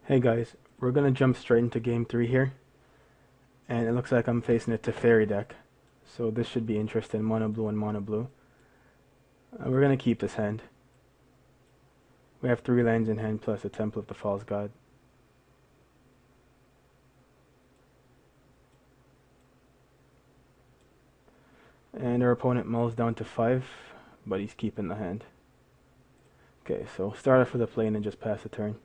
Hey guys, we're gonna jump straight into game 3 here, and it looks like I'm facing a Teferi deck, so this should be interesting, mono blue and mono blue. We're gonna keep this hand. We have 3 lands in hand plus a Temple of the False God. And our opponent mulls down to 5, but he's keeping the hand. Okay, so start off with a plane and just pass the turn.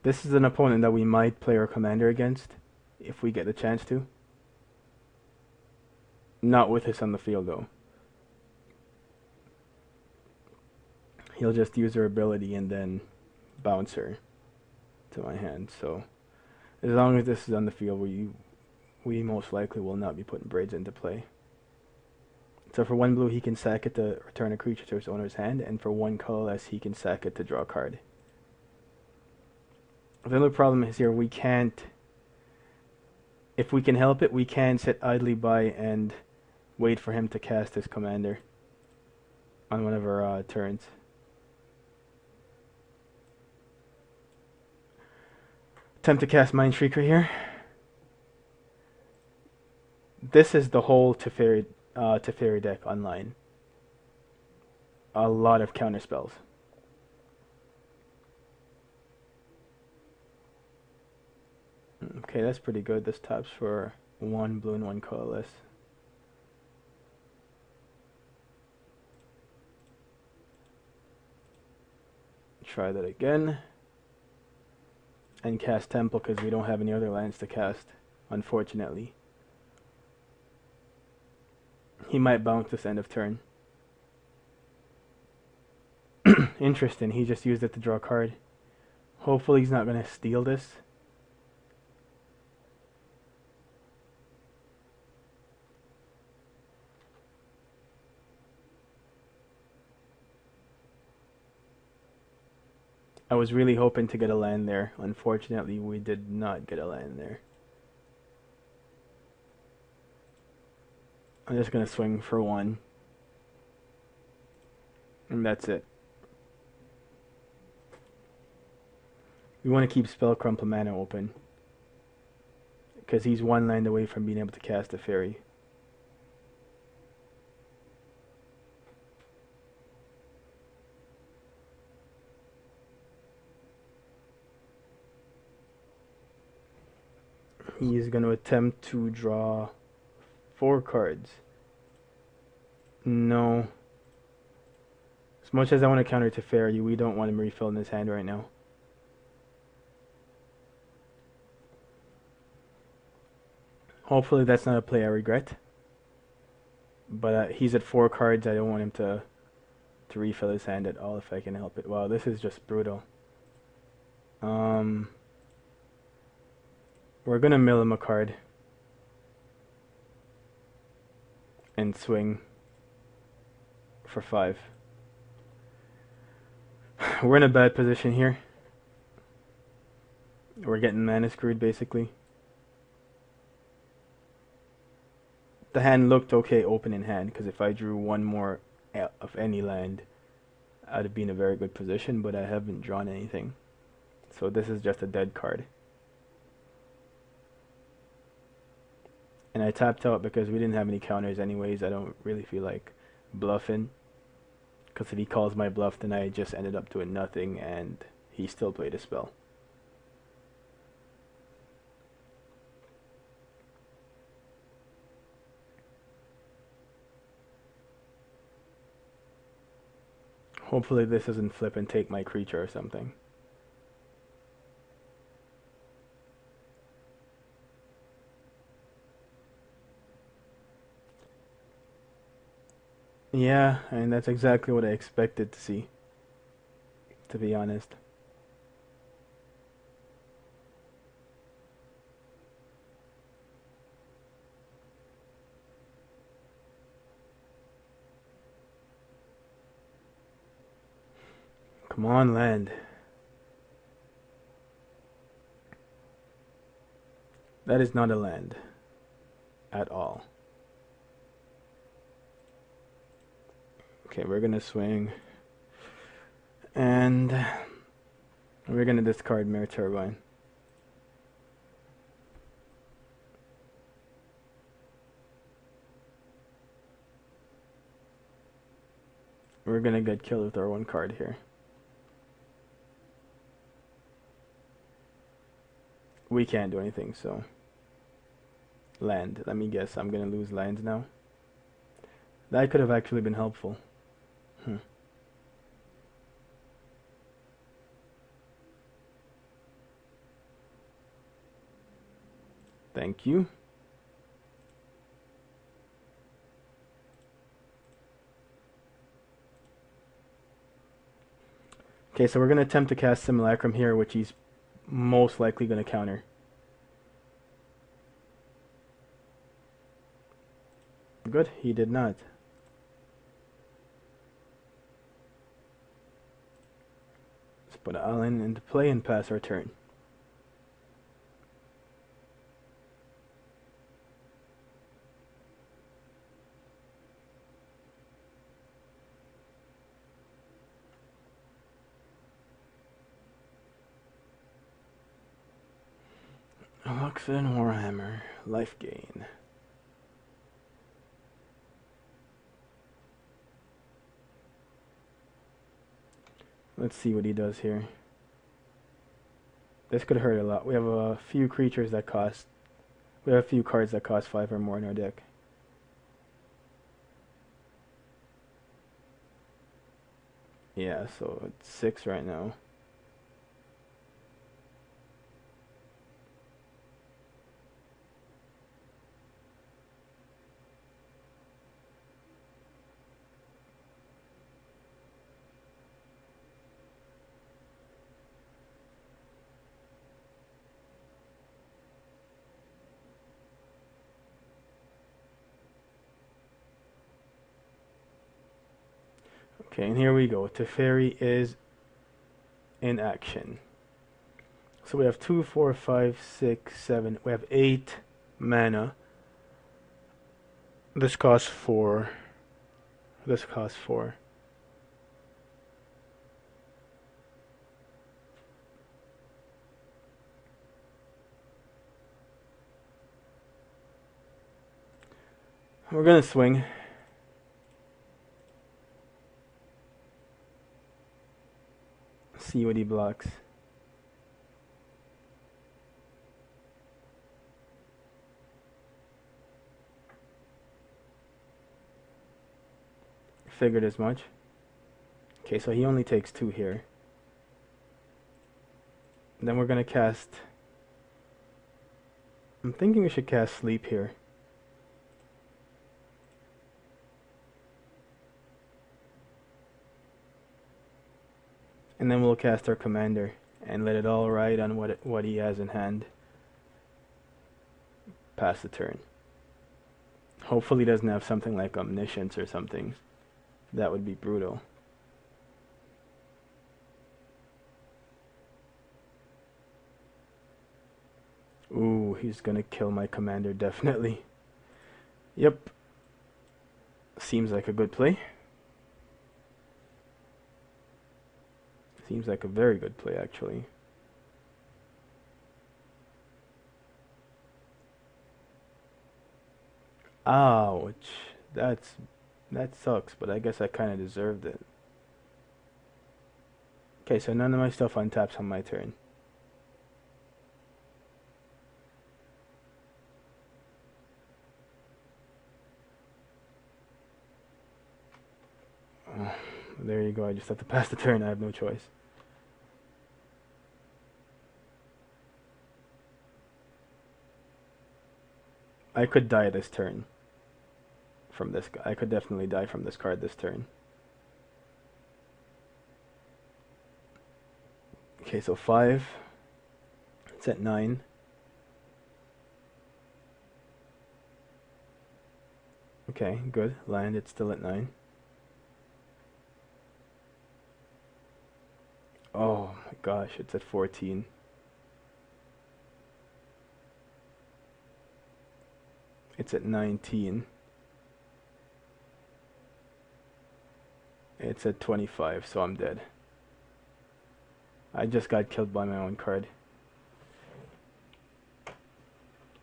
This is an opponent that we might play our commander against, if we get the chance to. Not with us on the field though. He'll just use her ability and then bounce her to my hand, so as long as this is on the field, we most likely will not be putting Braids into play. So for 1 blue, he can sack it to return a creature to its owner's hand, and for 1 colorless, he can sack it to draw a card. The only problem is here, we can't, if we can help it, we can sit idly by and wait for him to cast his commander on one of our turns. Attempt to cast Mineshrieker here. This is the whole Teferi deck online. A lot of counter spells. Okay, that's pretty good. This taps for 1 blue and 1 colorless. Try that again. And cast Temple because we don't have any other lands to cast, unfortunately. He might bounce this end of turn. Interesting, he just used it to draw a card. Hopefully he's not going to steal this. I was really hoping to get a land there. Unfortunately, we did not get a land there. I'm just going to swing for 1. And that's it. We want to keep Spell Crumple mana open, because he's 1 land away from being able to cast a fairy. He is going to attempt to draw 4 cards. No. As much as I want to counter Teferi, we don't want him refilling his hand right now. Hopefully that's not a play I regret. But he's at 4 cards. I don't want him to refill his hand at all if I can help it. Wow, this is just brutal. We're gonna mill him a card and swing for 5. We're in a bad position here. We're getting mana screwed basically. The hand looked okay open in hand, because if I drew 1 more of any land, I'd have been in a very good position, but I haven't drawn anything. So this is just a dead card. And I tapped out because we didn't have any counters anyways. I don't really feel like bluffing, because if he calls my bluff, then I just ended up doing nothing, and he still played a spell. Hopefully this doesn't flip and take my creature or something. Yeah, and that's exactly what I expected to see, to be honest. Come on, land. That is not a land at all. Okay, we're gonna swing And we're gonna discard Mirror Turbine. We're gonna get killed with our one card here. We can't do anything, so land. Let me guess, I'm gonna lose lands now. That could have actually been helpful. Thank you. Okay, so we're gonna attempt to cast Simulacrum here, which he's most likely gonna counter. Good, he did not. Let's put Allen into play and pass our turn. Luxon Warhammer, life gain. Let's see what he does here. This could hurt a lot. We have a few creatures that cost... We have a few cards that cost 5 or more in our deck. Yeah, so it's 6 right now. Okay, and here we go. Teferi is in action. So we have 2, 4, 5, 6, 7. We have 8 mana. This costs 4. This costs 4. We're gonna swing. See what he blocks. Figured as much. Okay, so he only takes 2 here. Then we're gonna cast... I'm thinking we should cast Sleep here. And then we'll cast our commander and let it all ride on what he has in hand. Pass the turn. Hopefully he doesn't have something like Omniscience or something. That would be brutal. Ooh, he's gonna kill my commander definitely. Yep. Seems like a good play. Seems like a very good play, actually. Ouch. That sucks, but I guess I kind of deserved it. Okay, so none of my stuff untaps on my turn. Oh, there you go, I just have to pass the turn, I have no choice. I could die this turn from this. I could definitely die from this card this turn. Okay, so 5. It's at 9. Okay, good. Land, it's still at 9. Oh my gosh, it's at 14. It's at 19. It's at 25, so I'm dead. I just got killed by my own card.